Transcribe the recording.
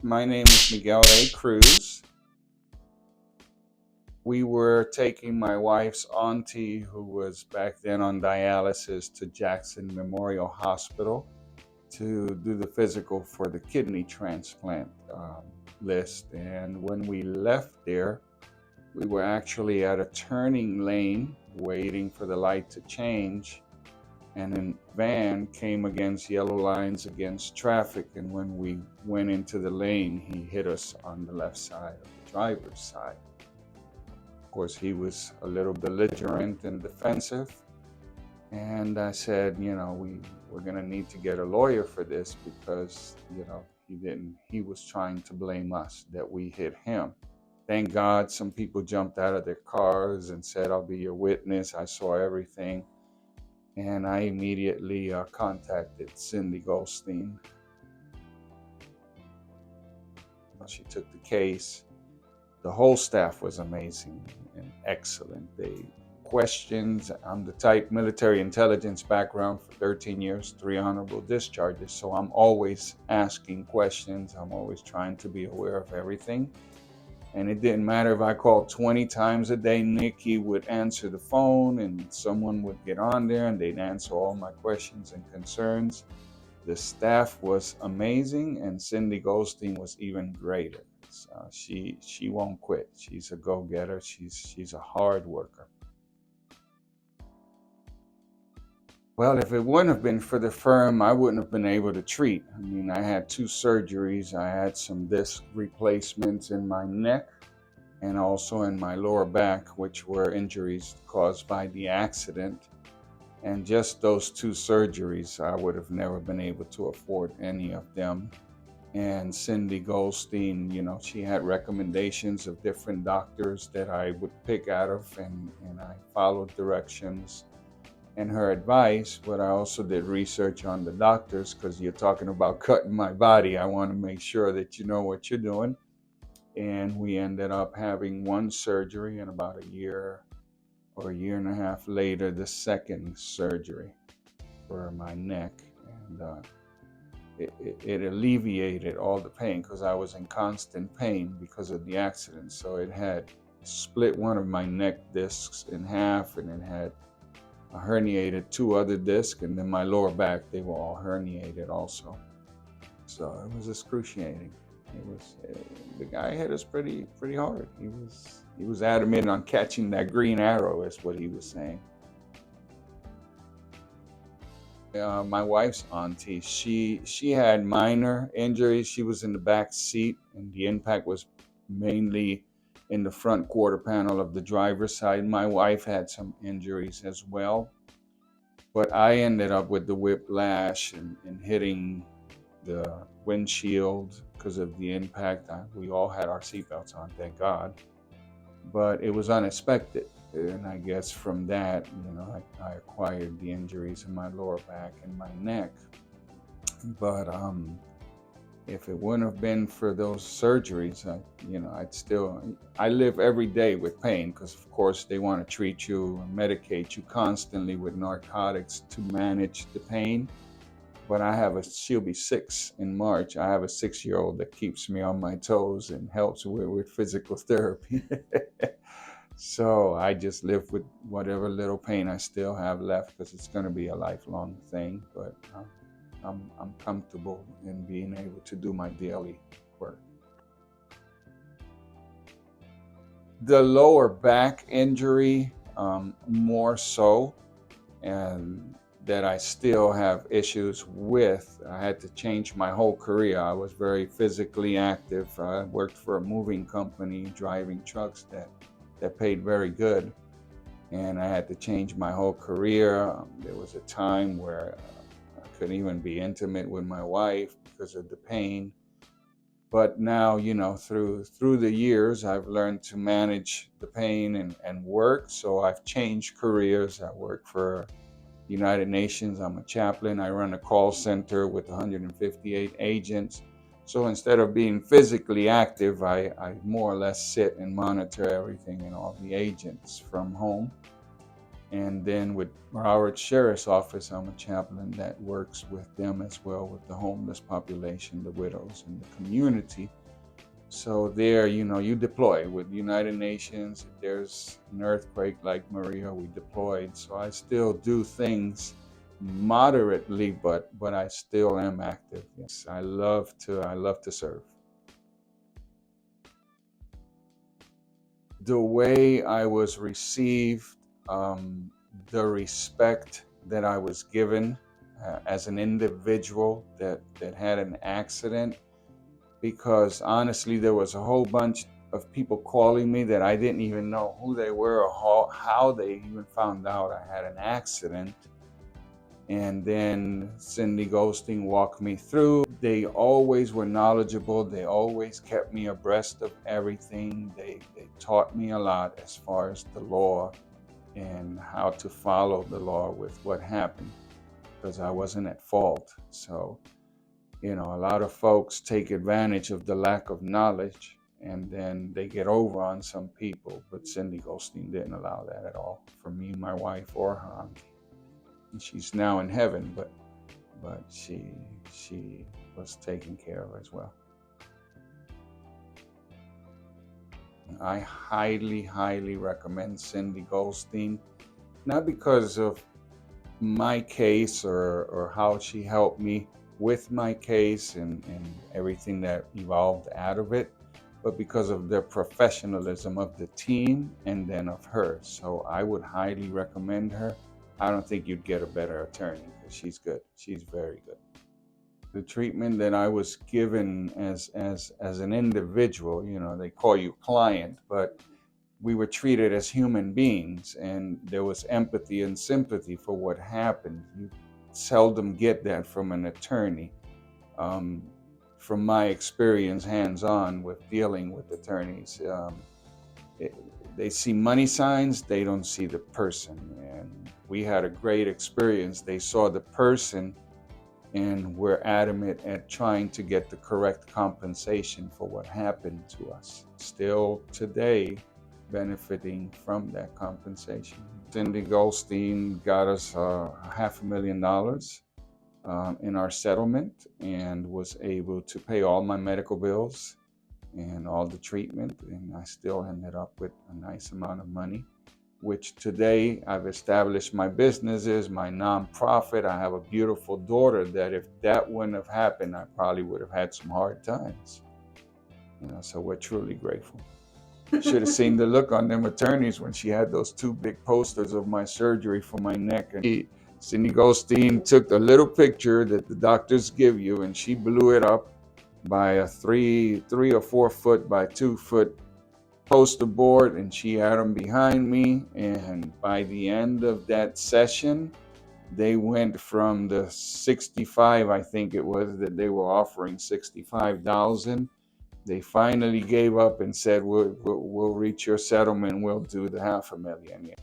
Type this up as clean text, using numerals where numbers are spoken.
My name is Miguel Cruz. We were taking my wife's auntie, who was back then on dialysis, to Jackson Memorial Hospital to do the physical for the kidney transplant list. And when we left there, we were actually at a turning lane waiting for the light to change. And a van came against yellow lines against traffic. And when we went into the lane, he hit us on the left side of the driver's side. Of course, he was a little belligerent and defensive. And I said, we're going to need to get a lawyer for this because, he was trying to blame us that we hit him. Thank God some people jumped out of their cars and said, I'll be your witness. I saw everything. And I immediately contacted Cindy Goldstein. She took the case. The whole staff was amazing and excellent. They questions. I'm the type military intelligence background for 13 years, 3 honorable discharges. So I'm always asking questions. I'm always trying to be aware of everything. And it didn't matter if I called 20 times a day, Nikki would answer the phone and someone would get on there and they'd answer all my questions and concerns. The staff was amazing, and Cindy Goldstein was even greater. She won't quit. She's a go-getter. She's a hard worker. Well, if it wouldn't have been for the firm, I wouldn't have been able to treat. I mean, I had 2 surgeries. I had some disc replacements in my neck and also in my lower back, which were injuries caused by the accident. And just those 2 surgeries, I would have never been able to afford any of them. And Cindy Goldstein, she had recommendations of different doctors that I would pick out of, and I followed directions and her advice. But I also did research on the doctors because you're talking about cutting my body. I want to make sure that you know what you're doing. And we ended up having 1 surgery, and about a year or a year and a half later, the second surgery for my neck. And it alleviated all the pain because I was in constant pain because of the accident. So it had split one of my neck discs in half, and it had herniated 2 other discs, and then my lower back, they were all herniated also. So it was excruciating. It was the guy hit us pretty hard. He was adamant on catching that green arrow, is what he was saying. My wife's auntie, she had minor injuries. She was in the back seat, and the impact was mainly in the front quarter panel of the driver's side. My wife had some injuries as well, but I ended up with the whiplash and hitting the windshield because of the impact. We all had our seatbelts on, thank God, but it was unexpected. And I guess from that, I acquired the injuries in my lower back and my neck. But if it wouldn't have been for those surgeries, I live every day with pain because, of course, they want to treat you and medicate you constantly with narcotics to manage the pain. But she'll be 6 in March. I have a 6-year-old that keeps me on my toes and helps with physical therapy. So I just live with whatever little pain I still have left because it's going to be a lifelong thing. But I'm comfortable in being able to do my daily work. The lower back injury, more so, and that I still have issues with. I had to change my whole career. I was very physically active. I worked for a moving company driving trucks that paid very good, and I had to change my whole career. There was a time where I couldn't even be intimate with my wife because of the pain. But now, through the years, I've learned to manage the pain and work. So I've changed careers. I work for the United Nations. I'm a chaplain. I run a call center with 158 agents. So instead of being physically active, I more or less sit and monitor everything and all the agents from home. And then with Broward Sheriff's Office, I'm a chaplain that works with them as well, with the homeless population, the widows, and the community. So there, you deploy with United Nations. If there's an earthquake like Maria, we deployed. So I still do things moderately, but I still am active. Yes, I love to serve. The way I was received, um, the respect that I was given as an individual that had an accident, because honestly, there was a whole bunch of people calling me that I didn't even know who they were or how they even found out I had an accident. And then Cindy Goldstein walked me through. They always were knowledgeable. They always kept me abreast of everything. They taught me a lot as far as the law and how to follow the law with what happened, because I wasn't at fault. So, a lot of folks take advantage of the lack of knowledge and then they get over on some people. But Cindy Goldstein didn't allow that at all for me, my wife, or her auntie. And she's now in heaven, but she was taken care of as well. I highly, highly recommend Cindy Goldstein, not because of my case or how she helped me with my case and everything that evolved out of it, but because of the professionalism of the team and then of her. So I would highly recommend her. I don't think you'd get a better attorney because she's good. She's very good. The treatment that I was given as an individual, they call you client, but we were treated as human beings, and there was empathy and sympathy for what happened. You seldom get that from an attorney. From my experience hands-on with dealing with attorneys, it, they see money signs, they don't see the person. And we had a great experience. They saw the person and we're adamant at trying to get the correct compensation for what happened to us. Still today, benefiting from that compensation. Cindy Goldstein got us $500,000 in our settlement and was able to pay all my medical bills and all the treatment. And I still ended up with a nice amount of money, which today I've established my businesses, my nonprofit. I have a beautiful daughter that if that wouldn't have happened, I probably would have had some hard times. So we're truly grateful. Should have seen the look on them attorneys when she had those two big posters of my surgery for my neck. And Cindy Goldstein took the little picture that the doctors give you and she blew it up by a 3 or 4 foot by 2 foot poster board, and she had them behind me. And by the end of that session, they went from the 65, I think it was, that they were offering 65,000. They finally gave up and said, we'll reach your settlement. We'll do the $500,000.